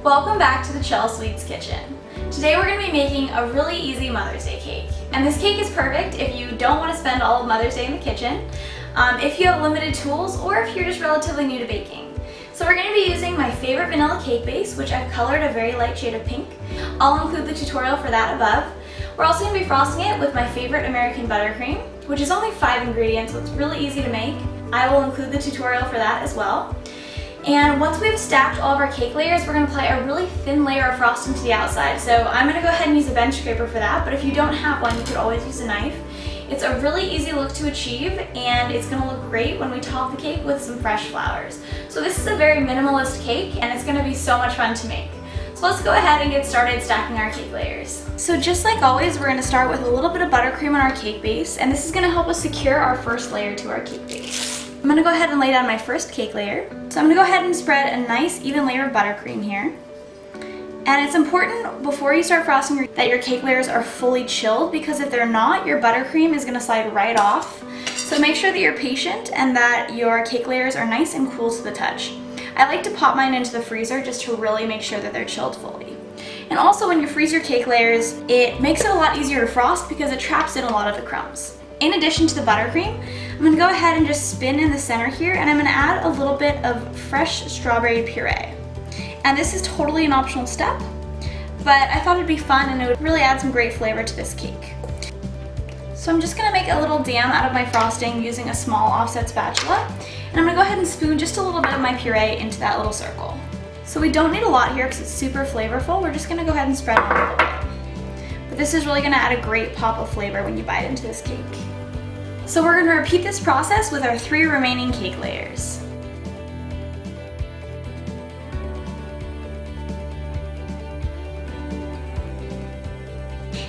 Welcome back to the Chelsweets kitchen. Today we're going to be making a really easy Mother's Day cake. And this cake is perfect if you don't want to spend all of Mother's Day in the kitchen, if you have limited tools, or if you're just relatively new to baking. So we're going to be using my favorite vanilla cake base, which I've colored a very light shade of pink. I'll include the tutorial for that above. We're also going to be frosting it with my favorite American buttercream, which is only 5 ingredients, so it's really easy to make. I will include the tutorial for that as well. And once we've stacked all of our cake layers, we're going to apply a really thin layer of frosting to the outside. So I'm going to go ahead and use a bench scraper for that, but if you don't have one, you could always use a knife. It's a really easy look to achieve, and it's going to look great when we top the cake with some fresh flowers. So this is a very minimalist cake, and it's going to be so much fun to make. So let's go ahead and get started stacking our cake layers. So just like always, we're going to start with a little bit of buttercream on our cake base, and this is going to help us secure our first layer to our cake base. I'm going to go ahead and lay down my first cake layer. So I'm going to go ahead and spread a nice even layer of buttercream here. And it's important before you start frosting that your cake layers are fully chilled, because if they're not, your buttercream is going to slide right off. So make sure that you're patient and that your cake layers are nice and cool to the touch. I like to pop mine into the freezer just to really make sure that they're chilled fully. And also when you freeze your cake layers, it makes it a lot easier to frost because it traps in a lot of the crumbs. In addition to the buttercream, I'm going to go ahead and just spin in the center here, and I'm going to add a little bit of fresh strawberry puree. And this is totally an optional step, but I thought it'd be fun and it would really add some great flavor to this cake. So I'm just going to make a little dam out of my frosting using a small offset spatula, and I'm going to go ahead and spoon just a little bit of my puree into that little circle. So we don't need a lot here because it's super flavorful. We're just going to go ahead and spread it a little bit. But this is really going to add a great pop of flavor when you bite into this cake. So we're going to repeat this process with our 3 remaining cake layers.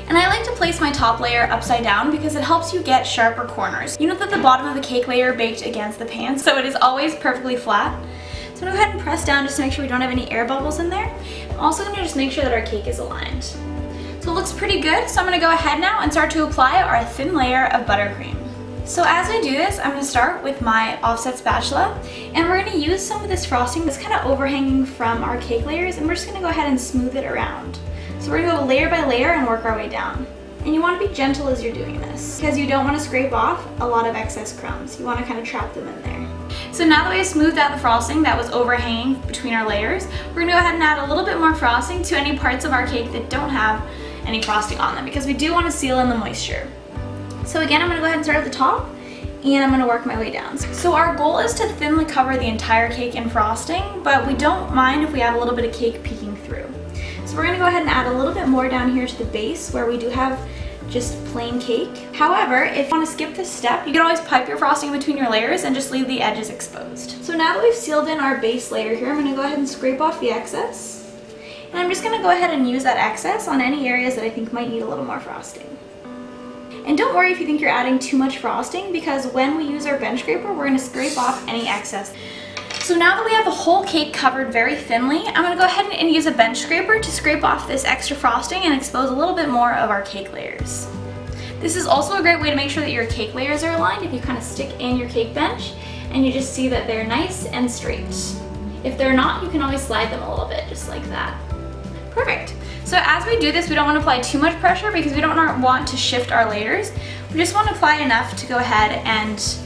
And I like to place my top layer upside down because it helps you get sharper corners. You know that the bottom of the cake layer baked against the pan, so it is always perfectly flat. So I'm going to go ahead and press down just to make sure we don't have any air bubbles in there. I'm also going to just make sure that our cake is aligned. So it looks pretty good, so I'm going to go ahead now and start to apply our thin layer of buttercream. So as we do this, I'm going to start with my offset spatula, and we're going to use some of this frosting that's kind of overhanging from our cake layers, and we're just going to go ahead and smooth it around. So we're going to go layer by layer and work our way down. And you want to be gentle as you're doing this, because you don't want to scrape off a lot of excess crumbs. You want to kind of trap them in there. So now that we've smoothed out the frosting that was overhanging between our layers, we're going to go ahead and add a little bit more frosting to any parts of our cake that don't have any frosting on them, because we do want to seal in the moisture. So again, I'm going to go ahead and start at the top, and I'm going to work my way down. So our goal is to thinly cover the entire cake in frosting, but we don't mind if we have a little bit of cake peeking through. So we're going to go ahead and add a little bit more down here to the base where we do have just plain cake. However, if you want to skip this step, you can always pipe your frosting between your layers and just leave the edges exposed. So now that we've sealed in our base layer here, I'm going to go ahead and scrape off the excess. And I'm just going to go ahead and use that excess on any areas that I think might need a little more frosting. And don't worry if you think you're adding too much frosting, because when we use our bench scraper, we're going to scrape off any excess. So now that we have the whole cake covered very thinly, I'm going to go ahead and use a bench scraper to scrape off this extra frosting and expose a little bit more of our cake layers. This is also a great way to make sure that your cake layers are aligned if you kind of stick in your cake bench and you just see that they're nice and straight. If they're not, you can always slide them a little bit, just like that. Perfect. So as we do this, we don't want to apply too much pressure because we don't want to shift our layers. We just want to apply enough to go ahead and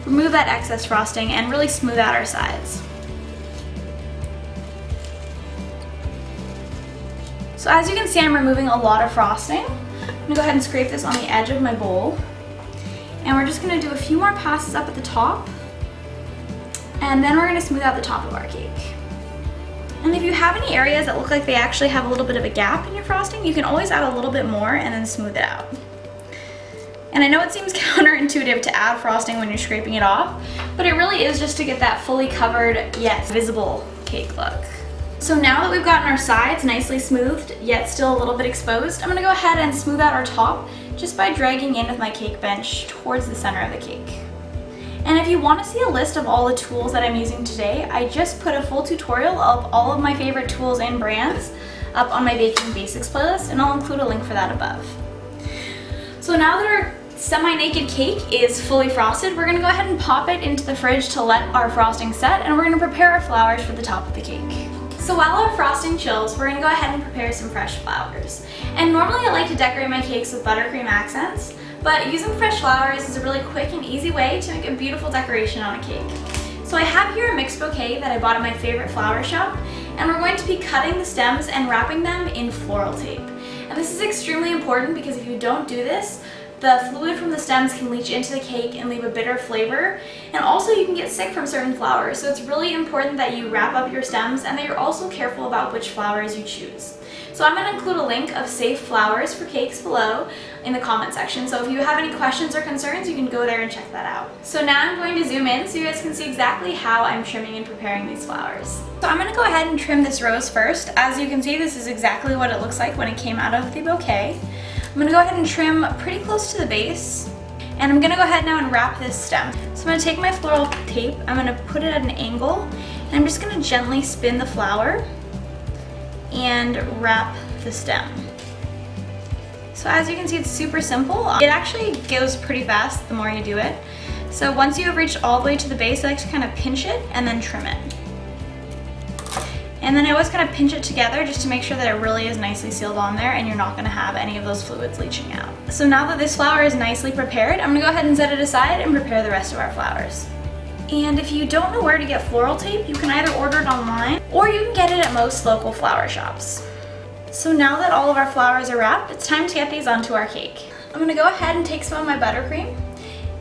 remove that excess frosting and really smooth out our sides. So as you can see, I'm removing a lot of frosting. I'm going to go ahead and scrape this on the edge of my bowl. And we're just going to do a few more passes up at the top. And then we're going to smooth out the top of our cake. And if you have any areas that look like they actually have a little bit of a gap in your frosting, you can always add a little bit more and then smooth it out. And I know it seems counterintuitive to add frosting when you're scraping it off, but it really is just to get that fully covered yet visible cake look. So now that we've gotten our sides nicely smoothed, yet still a little bit exposed, I'm going to go ahead and smooth out our top just by dragging in with my cake bench towards the center of the cake. And if you want to see a list of all the tools that I'm using today, I just put a full tutorial of all of my favorite tools and brands up on my Baking Basics playlist, and I'll include a link for that above. So now that our semi-naked cake is fully frosted, we're going to go ahead and pop it into the fridge to let our frosting set, and we're going to prepare our flowers for the top of the cake. So while our frosting chills, we're gonna go ahead and prepare some fresh flowers. And normally I like to decorate my cakes with buttercream accents, but using fresh flowers is a really quick and easy way to make a beautiful decoration on a cake. So I have here a mixed bouquet that I bought at my favorite flower shop, and we're going to be cutting the stems and wrapping them in floral tape. And this is extremely important because if you don't do this, the fluid from the stems can leach into the cake and leave a bitter flavor, and also you can get sick from certain flowers. So it's really important that you wrap up your stems and that you're also careful about which flowers you choose. So I'm going to include a link of safe flowers for cakes below in the comment section. So if you have any questions or concerns, you can go there and check that out. So now I'm going to zoom in so you guys can see exactly how I'm trimming and preparing these flowers. So I'm going to go ahead and trim this rose first. As you can see, this is exactly what it looks like when it came out of the bouquet. I'm going to go ahead and trim pretty close to the base, and I'm going to go ahead now and wrap this stem. So I'm going to take my floral tape, I'm going to put it at an angle, and I'm just going to gently spin the flower and wrap the stem. So as you can see, it's super simple. It actually goes pretty fast the more you do it. So once you have reached all the way to the base, I like to kind of pinch it and then trim it. And then I always kind of pinch it together just to make sure that it really is nicely sealed on there and you're not going to have any of those fluids leaching out. So now that this flower is nicely prepared, I'm going to go ahead and set it aside and prepare the rest of our flowers. And if you don't know where to get floral tape, you can either order it online or you can get it at most local flower shops. So now that all of our flowers are wrapped, it's time to get these onto our cake. I'm going to go ahead and take some of my buttercream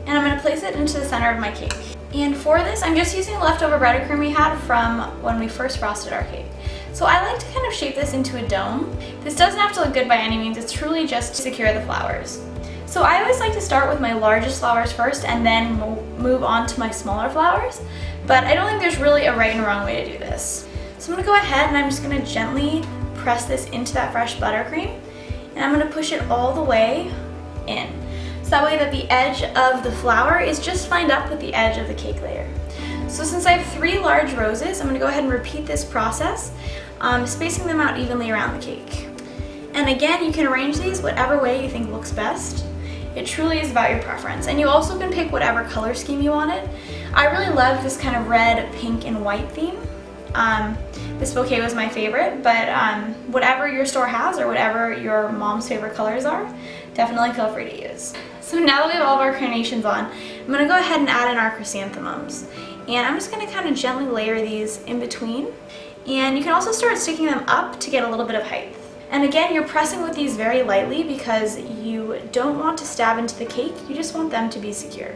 and I'm going to place it into the center of my cake. And for this, I'm just using leftover buttercream we had from when we first frosted our cake. So I like to kind of shape this into a dome. This doesn't have to look good by any means, it's truly just to secure the flowers. So I always like to start with my largest flowers first and then move on to my smaller flowers, but I don't think there's really a right and wrong way to do this. So I'm going to go ahead and I'm just going to gently press this into that fresh buttercream, and I'm going to push it all the way in. So that way that the edge of the flower is just lined up with the edge of the cake layer. So since I have 3 large roses, I'm going to go ahead and repeat this process, spacing them out evenly around the cake. And again, you can arrange these whatever way you think looks best. It truly is about your preference. And you also can pick whatever color scheme you wanted. I really love this kind of red, pink, and white theme. This bouquet was my favorite, but whatever your store has or whatever your mom's favorite colors are, definitely feel free to use. So now that we have all of our carnations on, I'm going to go ahead and add in our chrysanthemums. And I'm just going to kind of gently layer these in between. And you can also start sticking them up to get a little bit of height. And again, you're pressing with these very lightly because you don't want to stab into the cake, you just want them to be secure.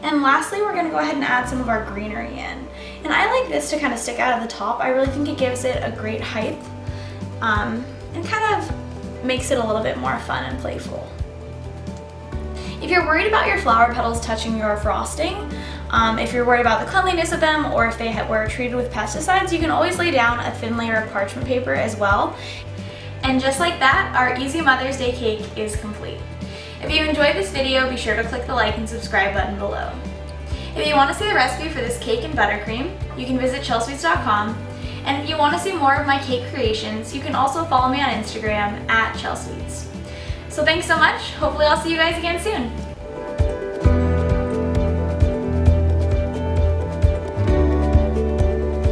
And lastly, we're going to go ahead and add some of our greenery in. And I like this to kind of stick out of the top. I really think it gives it a great height and kind of makes it a little bit more fun and playful. If you're worried about your flower petals touching your frosting, if you're worried about the cleanliness of them or if they were treated with pesticides, you can always lay down a thin layer of parchment paper as well. And just like that, our easy Mother's Day cake is complete. If you enjoyed this video, be sure to click the like and subscribe button below. If you want to see the recipe for this cake and buttercream, you can visit chelsweets.com. And if you want to see more of my cake creations, you can also follow me on Instagram at Chelsweets. So thanks so much. Hopefully I'll see you guys again soon.